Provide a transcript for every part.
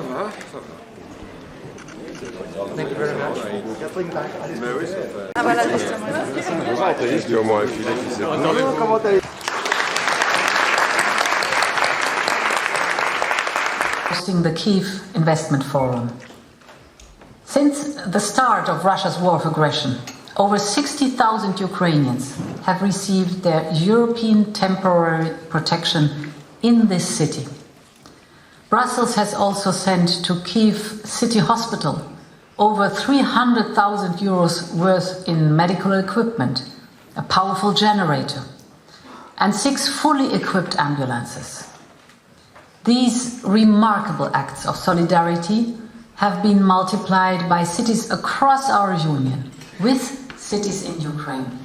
va, ça va. Thank you very much. Mais oui, ça fait. Ah voilà, justement. Il y a au moins un filet qui s'est Hosting the Kyiv Investment Forum. Since the start of Russia's war of aggression, over 60,000 Ukrainians have received their European temporary protection in this city. Brussels has also sent to Kyiv City Hospital over 300,000 euros worth in medical equipment, a powerful generator, and 6 fully equipped ambulances. These remarkable acts of solidarity have been multiplied by cities across our union with cities in Ukraine,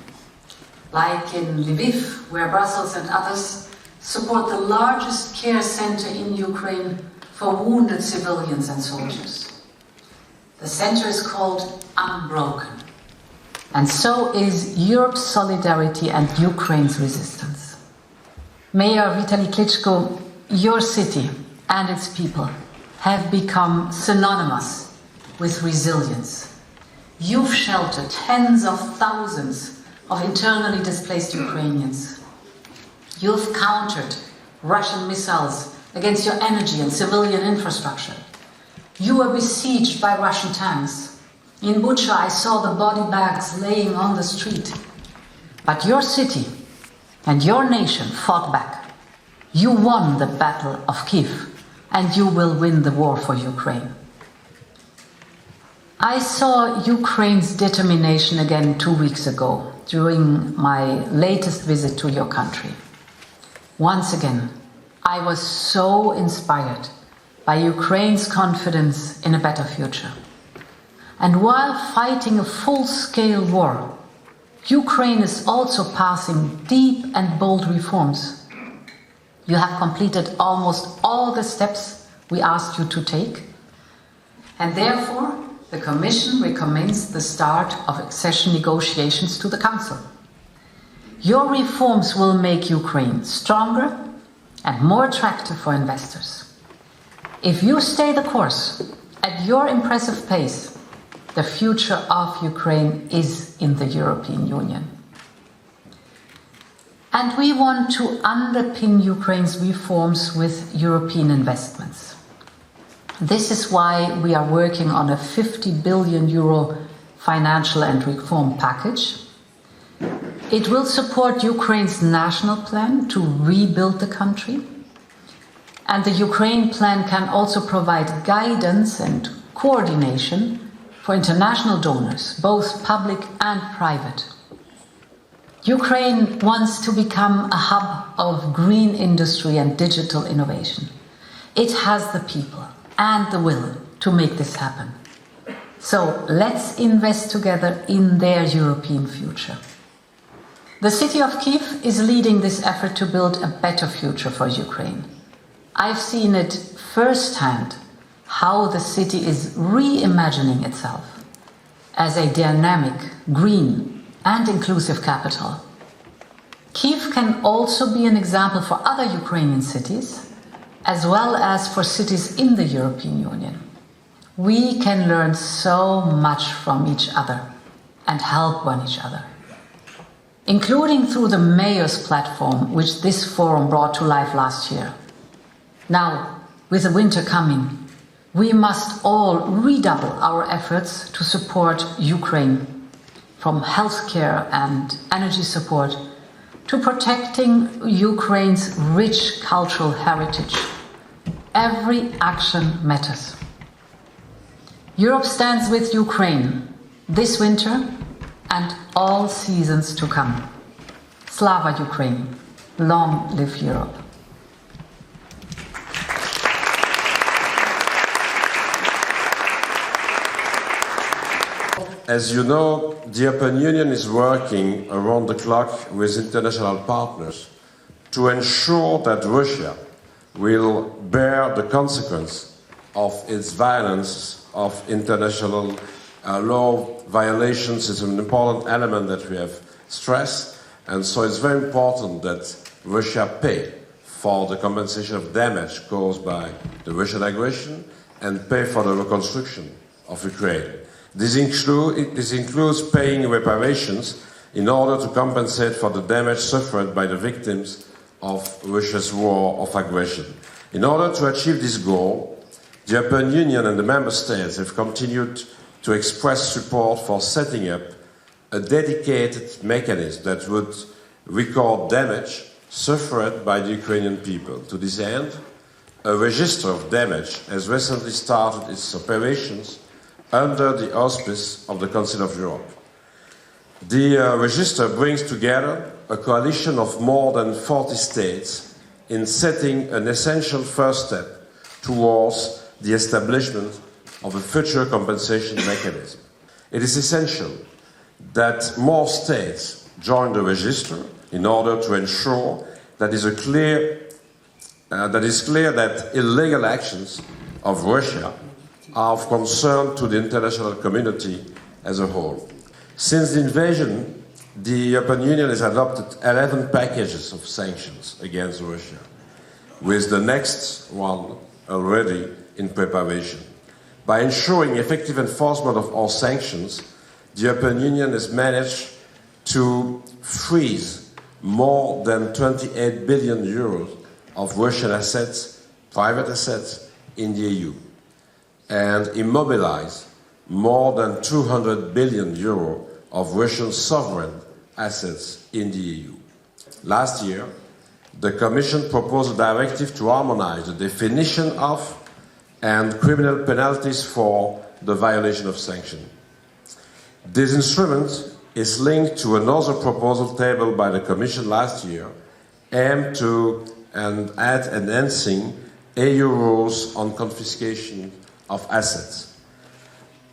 like in Lviv, where Brussels and others support the largest care center in Ukraine for wounded civilians and soldiers. The center is called Unbroken, and so is Europe's solidarity and Ukraine's resistance. Mayor Vitaly Klitschko, your city and its people have become synonymous with resilience. You've sheltered tens of thousands of internally displaced Ukrainians. You've countered Russian missiles against your energy and civilian infrastructure. You were besieged by Russian tanks. In Bucha, I saw the body bags laying on the street. But your city and your nation fought back. You won the Battle of Kyiv, and you will win the war for Ukraine. I saw Ukraine's determination again 2 weeks ago during my latest visit to your country. Once again, I was so inspired by Ukraine's confidence in a better future. And while fighting a full-scale war, Ukraine is also passing deep and bold reforms. You have completed almost all the steps we asked you to take, and therefore the Commission recommends the start of accession negotiations to the Council. Your reforms will make Ukraine stronger and more attractive for investors. If you stay the course at your impressive pace, the future of Ukraine is in the European Union. And we want to underpin Ukraine's reforms with European investments. This is why we are working on a 50 billion euro financial and reform package. It will support Ukraine's national plan to rebuild the country. And the Ukraine plan can also provide guidance and coordination for international donors, both public and private. Ukraine wants to become a hub of green industry and digital innovation. It has the people and the will to make this happen. So let's invest together in their European future. The city of Kyiv is leading this effort to build a better future for Ukraine. I've seen it firsthand how the city is reimagining itself as a dynamic, green and inclusive capital. Kyiv can also be an example for other Ukrainian cities, as well as for cities in the European Union. We can learn so much from each other and help each other, including through the Mayor's platform, which this forum brought to life last year. Now, with the winter coming, we must all redouble our efforts to support Ukraine, from healthcare and energy support to protecting Ukraine's rich cultural heritage. Every action matters. Europe stands with Ukraine this winter and all seasons to come. Slava Ukraine! Long live Europe! As you know, the European Union is working around the clock with international partners to ensure that Russia will bear the consequence of its violence, of international law violations. Is an important element that we have stressed, and so it's very important that Russia pay for the compensation of damage caused by the Russian aggression and pay for the reconstruction of Ukraine. This includes paying reparations in order to compensate for the damage suffered by the victims of Russia's war of aggression. In order to achieve this goal, the European Union and the Member States have continued to express support for setting up a dedicated mechanism that would record damage suffered by the Ukrainian people. To this end, a register of damage has recently started its operations under the auspice of the Council of Europe. The register brings together a coalition of more than 40 states in setting an essential first step towards the establishment of a future compensation mechanism. It is essential that more states join the register in order to ensure that it is clear that illegal actions of Russia are of concern to the international community as a whole. Since the invasion, the European Union has adopted 11 packages of sanctions against Russia, with the next one already in preparation. By ensuring effective enforcement of all sanctions, the European Union has managed to freeze more than 28 billion euros of Russian assets, private assets, in the EU, and immobilize more than 200 billion euro of Russian sovereign assets in the EU. Last year, the Commission proposed a directive to harmonize the definition of and criminal penalties for the violation of sanctions. This instrument is linked to another proposal tabled by the Commission last year, aimed at enhancing EU rules on confiscation of assets.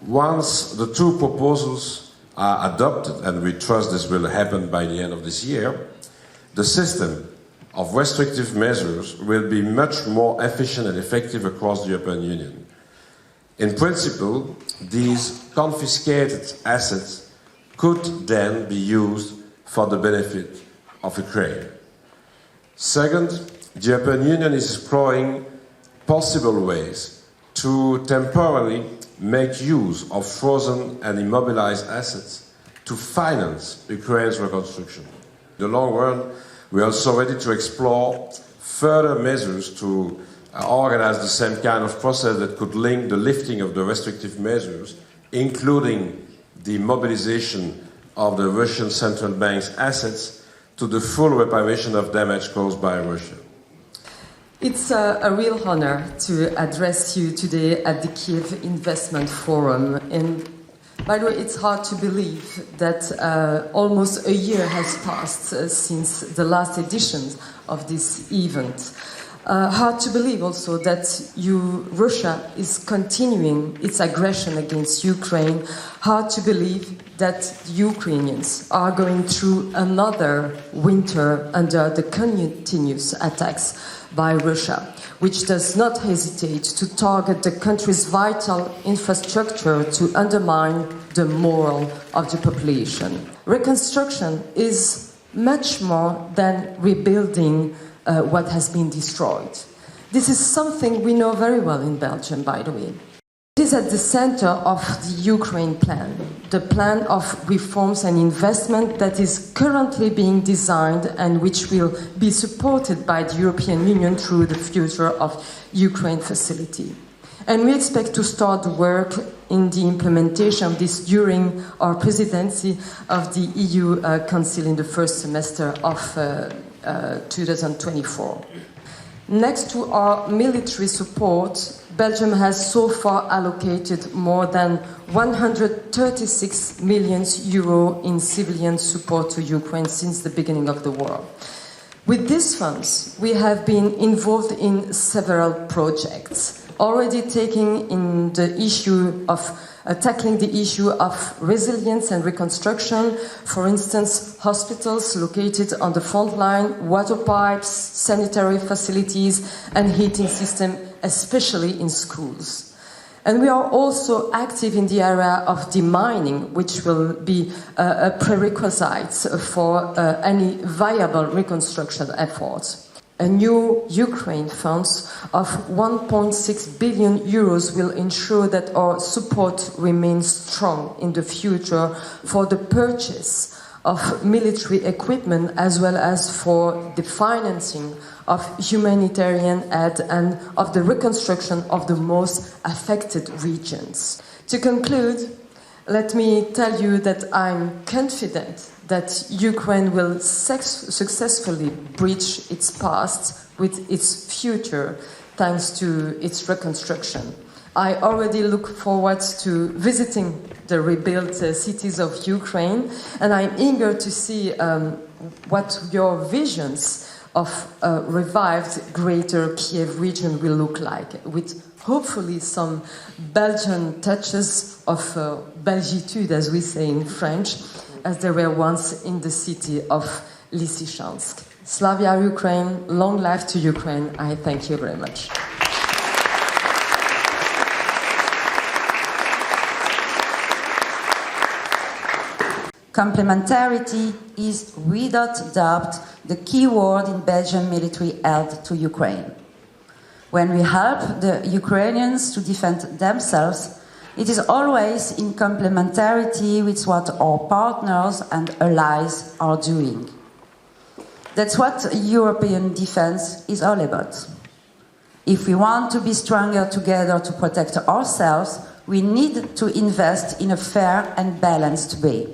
Once the two proposals are adopted, and we trust this will happen by the end of this year, the system of restrictive measures will be much more efficient and effective across the European Union. In principle, these confiscated assets could then be used for the benefit of Ukraine. Second, the European Union is exploring possible ways to temporarily make use of frozen and immobilized assets to finance Ukraine's reconstruction. In the long run, we are also ready to explore further measures to organize the same kind of process that could link the lifting of the restrictive measures, including the mobilization of the Russian central bank's assets, to the full reparation of damage caused by Russia. It's a real honor to address you today at the Kyiv Investment Forum. And by the way, it's hard to believe that almost a year has passed since the last edition of this event. Hard to believe also that Russia is continuing its aggression against Ukraine. Hard to believe that Ukrainians are going through another winter under the continuous attacks by Russia, which does not hesitate to target the country's vital infrastructure to undermine the morale of the population. Reconstruction is much more than rebuilding what has been destroyed. This is something we know very well in Belgium, by the way. It is at the center of the Ukraine plan, the plan of reforms and investment that is currently being designed and which will be supported by the European Union through the Future of Ukraine facility. And we expect to start the work in the implementation of this during our presidency of the EU Council in the first semester of 2024. Next to our military support, Belgium has so far allocated more than 136 million euro in civilian support to Ukraine since the beginning of the war. With these funds, we have been involved in several projects, already tackling the issue of resilience and reconstruction, for instance, hospitals located on the front line, water pipes, sanitary facilities, and heating system, especially in schools. And we are also active in the area of demining, which will be a prerequisite for any viable reconstruction efforts. A new Ukraine funds of 1.6 billion euros will ensure that our support remains strong in the future for the purchase of military equipment as well as for the financing of humanitarian aid and of the reconstruction of the most affected regions. To conclude, let me tell you that I'm confident that Ukraine will successfully bridge its past with its future thanks to its reconstruction. I already look forward to visiting the rebuilt cities of Ukraine, and I'm eager to see what your visions of a revived Greater Kyiv region will look like, with hopefully some Belgian touches of Belgitude, as we say in French, as there were once in the city of Lysychansk. Slavia Ukraine, long life to Ukraine. I thank you very much. Complementarity is without doubt the key word in Belgian military aid to Ukraine. When we help the Ukrainians to defend themselves, it is always in complementarity with what our partners and allies are doing. That's what European defense is all about. If we want to be stronger together to protect ourselves, we need to invest in a fair and balanced way.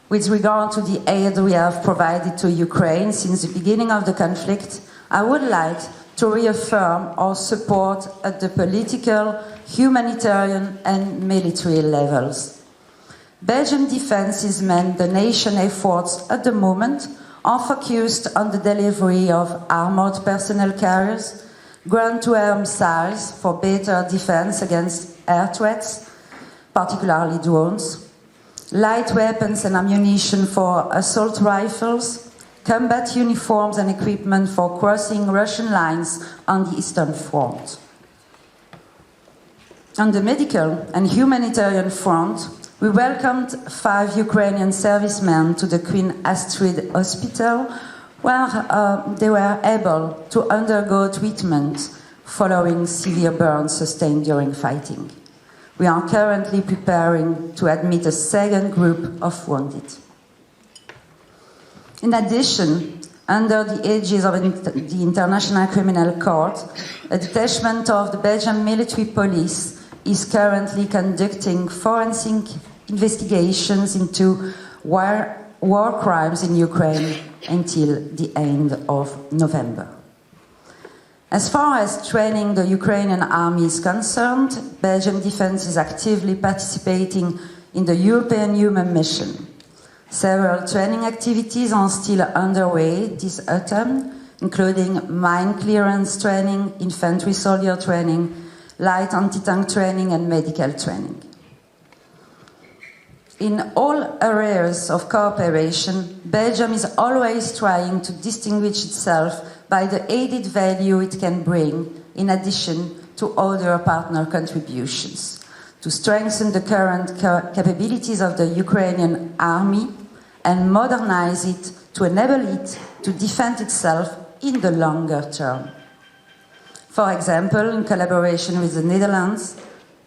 With regard to the aid we have provided to Ukraine since the beginning of the conflict, I would like to reaffirm our support at the political, humanitarian and military levels. Belgian defense's men, the nation efforts at the moment are focused on the delivery of armored personnel carriers, ground-to-air missiles for better defense against air threats, particularly drones, light weapons and ammunition for assault rifles, combat uniforms and equipment for crossing Russian lines on the Eastern Front. On the medical and humanitarian front, we welcomed 5 Ukrainian servicemen to the Queen Astrid Hospital, where they were able to undergo treatment following severe burns sustained during fighting. We are currently preparing to admit a second group of wounded. In addition, under the aegis of the International Criminal Court, a detachment of the Belgian military police is currently conducting forensic investigations into war crimes in Ukraine until the end of November. As far as training the Ukrainian army is concerned, Belgian defense is actively participating in the European Human Mission. Several training activities are still underway this autumn, including mine clearance training, infantry soldier training, light anti-tank training and medical training. In all areas of cooperation, Belgium is always trying to distinguish itself by the added value it can bring, in addition to other partner contributions, to strengthen the current capabilities of the Ukrainian army and modernize it to enable it to defend itself in the longer term. For example, in collaboration with the Netherlands,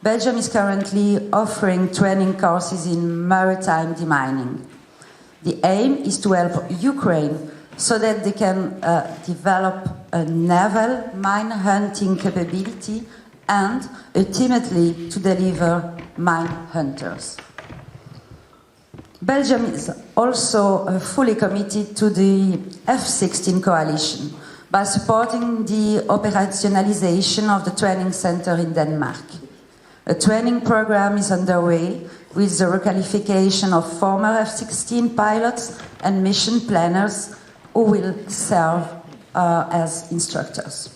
Belgium is currently offering training courses in maritime demining. The aim is to help Ukraine so that they can develop a naval mine hunting capability and ultimately to deliver mine hunters. Belgium is also fully committed to the F-16 coalition by supporting the operationalization of the training center in Denmark. A training program is underway with the requalification of former F-16 pilots and mission planners who will serve as instructors.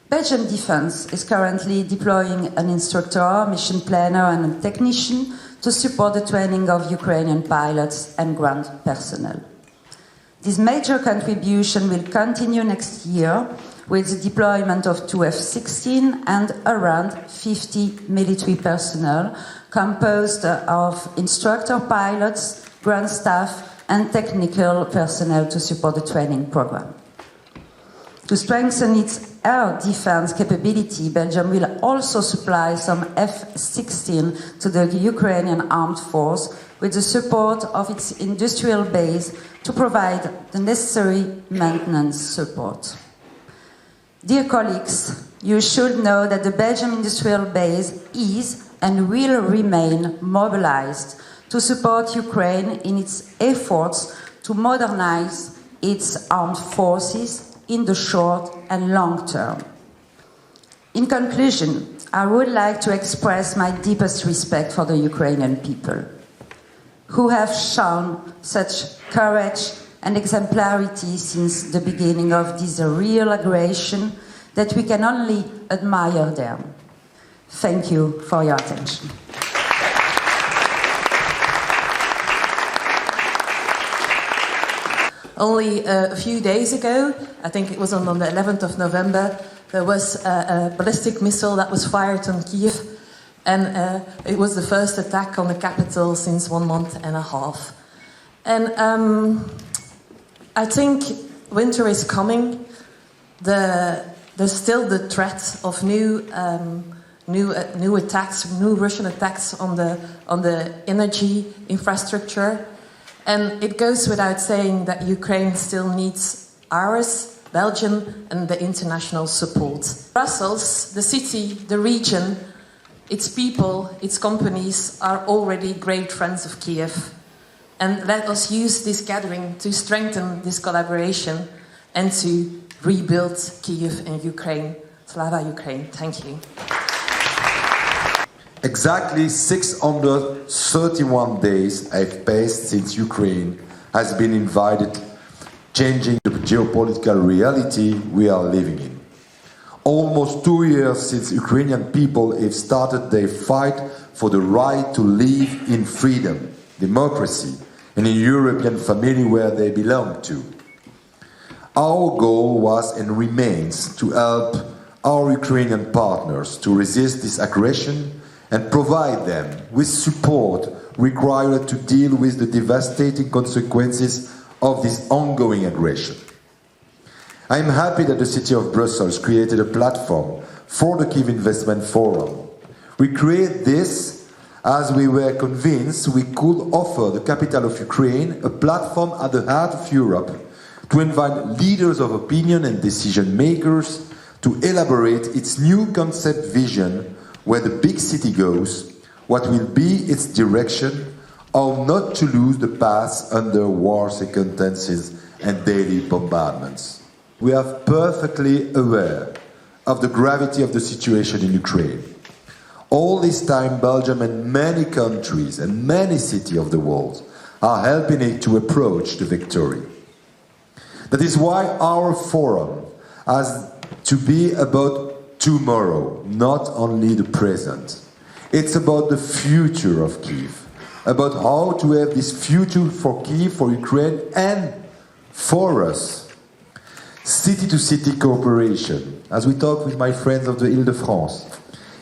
Belgian Defense is currently deploying an instructor, mission planner and a technician to support the training of Ukrainian pilots and ground personnel. This major contribution will continue next year with the deployment of 2 F-16 and around 50 military personnel composed of instructor pilots, ground staff, and technical personnel to support the training program. To strengthen its air defense capability, Belgium will also supply some F-16 to the Ukrainian armed force with the support of its industrial base to provide the necessary maintenance support. Dear colleagues, you should know that the Belgian industrial base is and will remain mobilized to support Ukraine in its efforts to modernize its armed forces in the short and long term. In conclusion, I would like to express my deepest respect for the Ukrainian people, who have shown such courage and exemplarity since the beginning of this real aggression that we can only admire them. Thank you for your attention. Only a few days ago, I think it was on the 11th of November, there was a ballistic missile that was fired on Kyiv, and it was the first attack on the capital since 1 month and a half. And I think winter is coming. There's still the threat of new attacks, new Russian attacks on the energy infrastructure. And it goes without saying that Ukraine still needs ours, Belgium, and the international support. Brussels, the city, the region, its people, its companies are already great friends of Kiev. And let us use this gathering to strengthen this collaboration and to rebuild Kyiv and Ukraine. Slava Ukraine. Thank you. Exactly 631 days have passed since Ukraine has been invaded, changing the geopolitical reality we are living in. Almost 2 years since Ukrainian people have started their fight for the right to live in freedom, democracy, and a European family where they belong to. Our goal was and remains to help our Ukrainian partners to resist this aggression and provide them with support required to deal with the devastating consequences of this ongoing aggression. I am happy that the city of Brussels created a platform for the Kyiv Investment Forum. We created this as we were convinced we could offer the capital of Ukraine a platform at the heart of Europe to invite leaders of opinion and decision makers to elaborate its new concept vision, where the big city goes, what will be its direction, how not to lose the path under war circumstances and daily bombardments. We are perfectly aware of the gravity of the situation in Ukraine. All this time, Belgium and many countries and many cities of the world are helping it to approach the victory. That is why our forum has to be about tomorrow, not only the present. It's about the future of Kyiv, about how to have this future for Kyiv, for Ukraine, and for us. City-to-city cooperation, as we talk with my friends of the Île-de-France,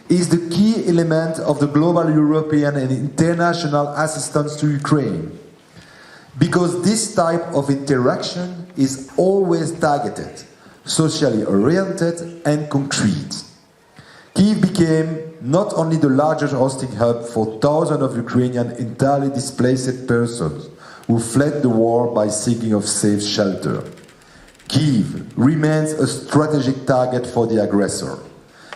is the key element of the global European and international assistance to Ukraine. Because this type of interaction is always targeted, socially oriented and concrete. Kyiv became not only the largest hosting hub for thousands of Ukrainian entirely displaced persons who fled the war by seeking of safe shelter. Kyiv remains a strategic target for the aggressor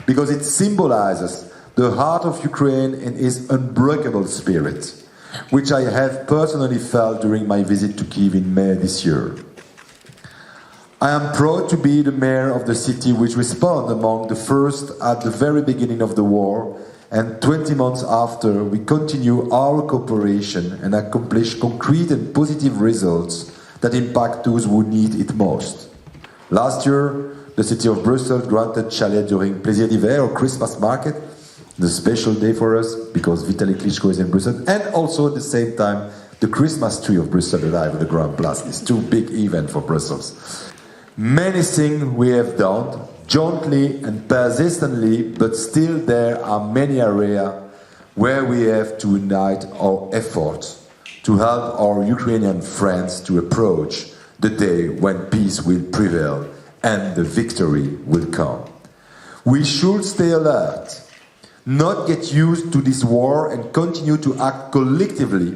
because it symbolizes the heart of Ukraine and its unbreakable spirit, which I have personally felt during my visit to Kyiv in May this year. I am proud to be the mayor of the city which responded among the first at the very beginning of the war, and 20 months after we continue our cooperation and accomplish concrete and positive results that impact those who need it most. Last year, the city of Brussels granted chalet during Plaisir d'Hiver or Christmas market, the special day for us because Vitaly Klitschko is in Brussels, and also at the same time the Christmas tree of Brussels arrived at the Grand Place. These two big events for Brussels. Many things we have done, jointly and persistently, but still there are many areas where we have to unite our efforts to help our Ukrainian friends to approach the day when peace will prevail and the victory will come. We should stay alert, not get used to this war, and continue to act collectively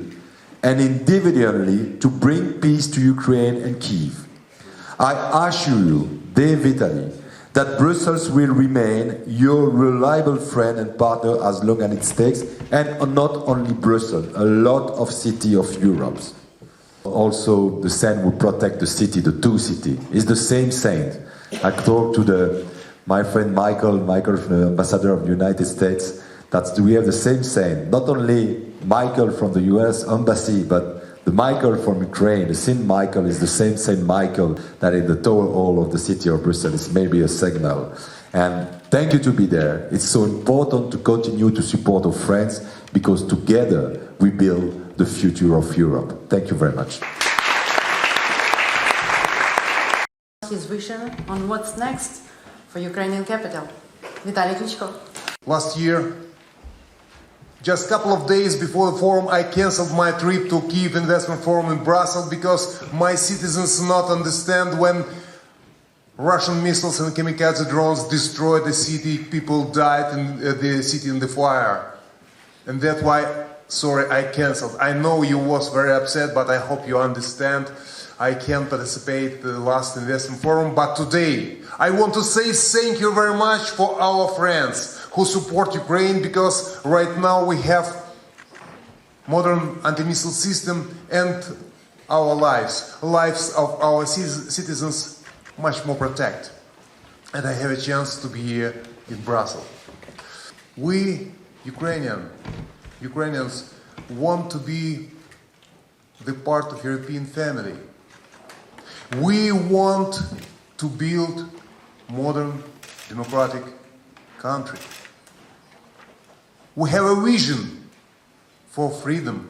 and individually to bring peace to Ukraine and Kyiv. I assure you, de vitally, that Brussels will remain your reliable friend and partner as long as it takes, and not only Brussels, a lot of cities of Europe. Also, the saint will protect the city, the two cities. It's the same saint. I talked to my friend Michael, the ambassador of the United States, that we have the same saint. Not only Michael from the US embassy, but the Michael from Ukraine, the Saint Michael, is the same Saint Michael that in the tower hall of the city of Brussels. It's maybe a signal. And thank you to be there. It's so important to continue to support our friends, because together we build the future of Europe. Thank you very much. His vision on what's next for Ukrainian capital. Vitaly Klitschko. Last year, just a couple of days before the forum, I cancelled my trip to Kyiv Investment Forum in Brussels because my citizens do not understand when Russian missiles and kamikaze drones destroyed the city, people died in the city in the fire. And that's why, sorry, I cancelled. I know you was very upset, but I hope you understand. I can't participate in the last investment forum, but today I want to say thank you very much for our friends who support Ukraine, because right now we have modern anti-missile system and our lives of our citizens much more protect. And I have a chance to be here in Brussels. We Ukrainians want to be the part of European family. We want to build modern democratic country. We have a vision for freedom.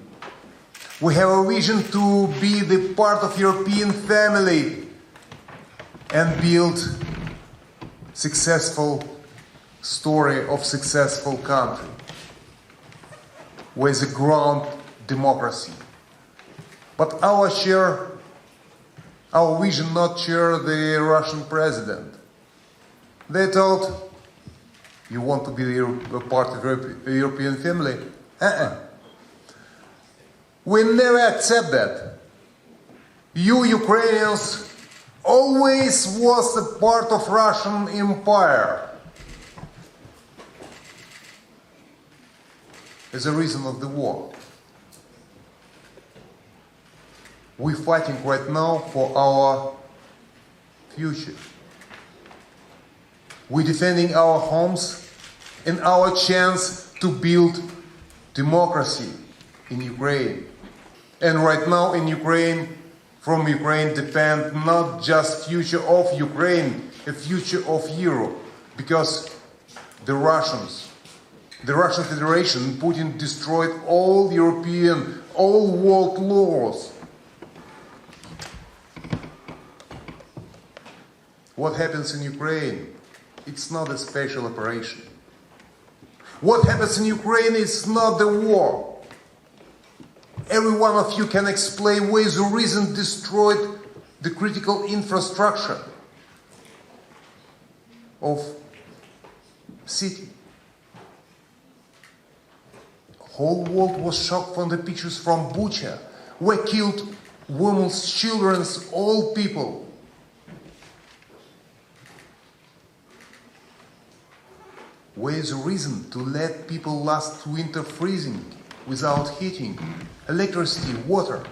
We have a vision to be the part of European family and build successful story of successful country with a ground democracy. But our vision not share the Russian president. They told, you want to be a part of the European family? We never accept that. You Ukrainians always was a part of Russian Empire. As a reason of the war. We're fighting right now for our future. We're defending our homes and our chance to build democracy in Ukraine. And right now in Ukraine, from Ukraine depend not just future of Ukraine, a future of Europe. Because the Russian Federation, Putin destroyed all European, all world laws. What happens in Ukraine? It's not a special operation. What happens in Ukraine is not the war. Every one of you can explain ways the reason destroyed the critical infrastructure of city. Whole world was shocked from the pictures from Bucha, where killed women, children, old people. Where is the reason to let people last winter freezing without heating, electricity, water?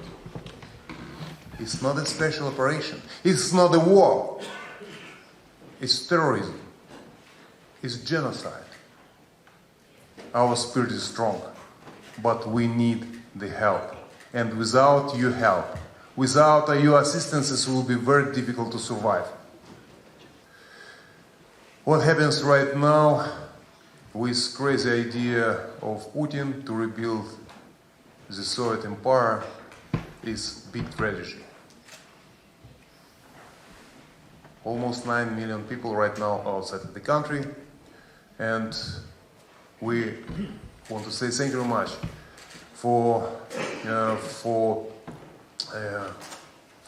It's not a special operation. It's not a war. It's terrorism. It's genocide. Our spirit is strong, but we need the help. And without your help, without your assistance, it will be very difficult to survive. What happens right now with crazy idea of Putin to rebuild the Soviet Empire is big tragedy. Almost 9 million people right now outside of the country, and we want to say thank you very much for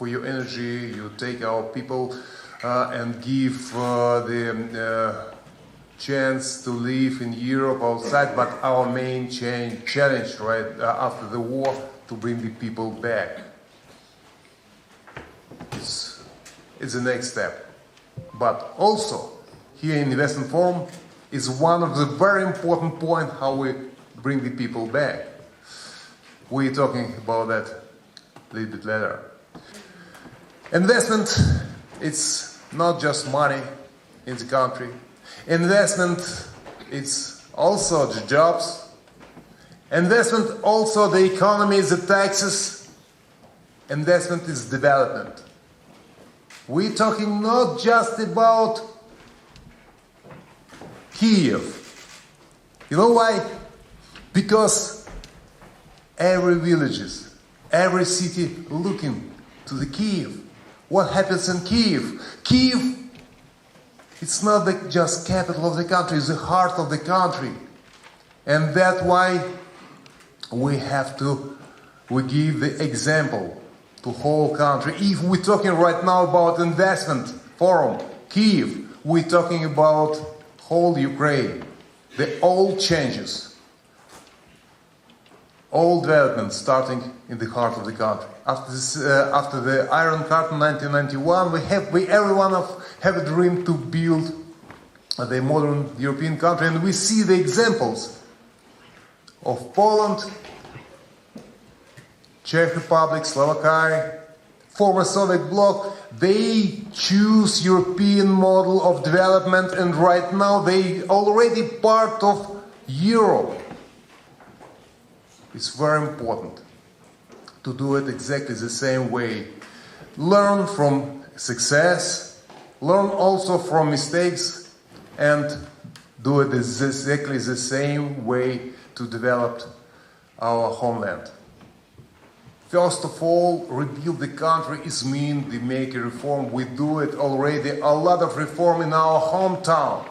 your energy. You take our people and give the chance to live in Europe outside, but our main challenge right after the war to bring the people back. It's the next step. But also, here in the Investment Forum is one of the very important points how we bring the people back. We're talking about that a little bit later. Investment, it's not just money in the country. Investment, it's also the jobs. Investment, also the economy, the taxes. Investment is development. We're talking not just about Kyiv. You know why? Because every villages, every city looking to the Kyiv. What happens in Kyiv? Kyiv, it's not just capital of the country, it's the heart of the country. And that's why we give the example to whole country. If we're talking right now about investment forum, Kyiv, we're talking about whole Ukraine, the old changes, all developments starting in the heart of the country. After the Iron Curtain 1991, every one have a dream to build the modern European country, and we see the examples of Poland, Czech Republic, Slovakia, former Soviet bloc. They choose European model of development, and right now they already part of Europe. It's very important to do it exactly the same way. Learn from success, learn also from mistakes, and do it exactly the same way to develop our homeland. First of all, rebuild the country is mean we make a reform. We do it already, a lot of reform in our hometown.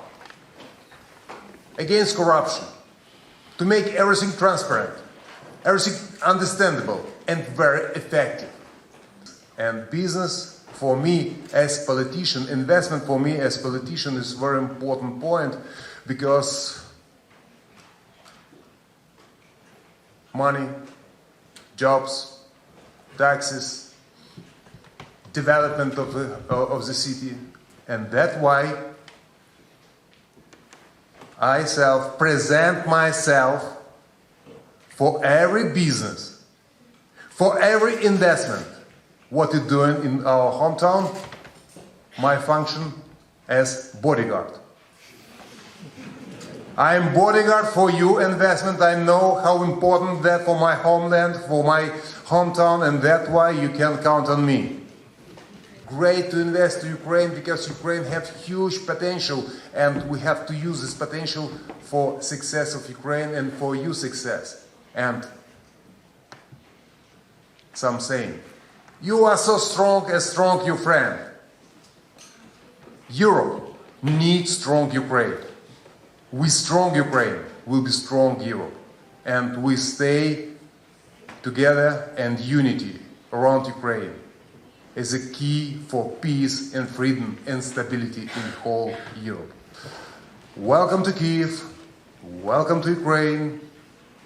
Against corruption, to make everything transparent, everything understandable and very effective. And business for me as politician, investment for me as politician is a very important point, because money, jobs, taxes, development of the city, and that's why I present myself for every business, for every investment, what you're doing in our hometown, my function as bodyguard. I am bodyguard for your investment. I know how important that for my homeland, for my hometown, and that's why you can count on me. Great to invest to Ukraine, because Ukraine has huge potential, and we have to use this potential for success of Ukraine and for your success. And some saying, you are so strong as strong your friend. Europe needs strong Ukraine. With strong Ukraine will be strong Europe. And we stay together, and unity around Ukraine is a key for peace and freedom and stability in whole Europe. Welcome to Kyiv, welcome to Ukraine,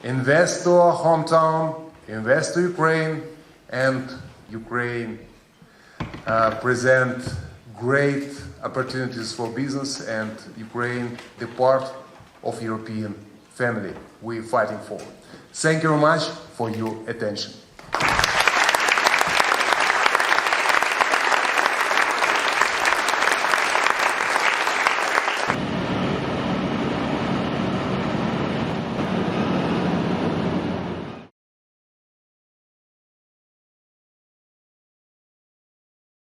invest to our hometown, invest to Ukraine, and Ukraine present great opportunities for business, and Ukraine the part of European family we're fighting for. Thank you very much for your attention.